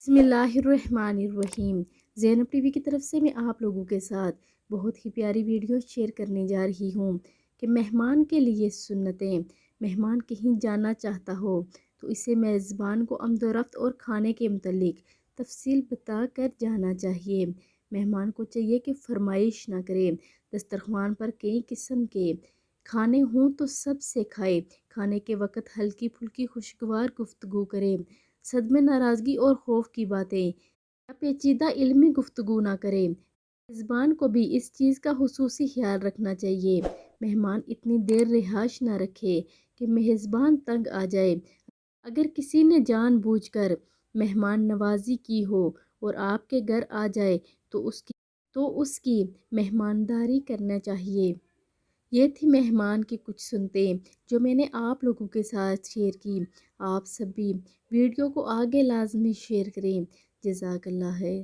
बिस्मिल्लाहिर्रहमानिर्रहीम। ज़ैनब टीवी की तरफ से मैं आप लोगों के साथ बहुत ही प्यारी वीडियो शेयर करने जा रही हूँ कि मेहमान के लिए सुन्नतें। मेहमान कहीं जाना चाहता हो तो इसे मेज़बान को आमदोरफ़्त और खाने के मुतल्लिक तफसील बता कर जाना चाहिए। मेहमान को चाहिए कि फरमाइश ना करे। दस्तरखान पर कई किस्म के खाने हों तो सब से खाए। खाने के वक़्त हल्की फुल्की खुशगवार गुफ्तगू करे। सदमे, नाराज़गी और खौफ की बातें या पेचीदा इल्मी गुफ्तगू ना करें। मेज़बान को भी इस चीज़ का खुसूसी ख्याल रखना चाहिए। मेहमान इतनी देर रिहाइश ना रखे कि मेज़बान तंग आ जाए। अगर किसी ने जानबूझकर मेहमान नवाजी की हो और आपके घर आ जाए तो उसकी मेहमानदारी करना चाहिए। ये थी मेहमान की कुछ सुनतें जो मैंने आप लोगों के साथ शेयर की। आप सभी वीडियो को आगे लाजमी शेयर करें। जज़ाकल्लाह है।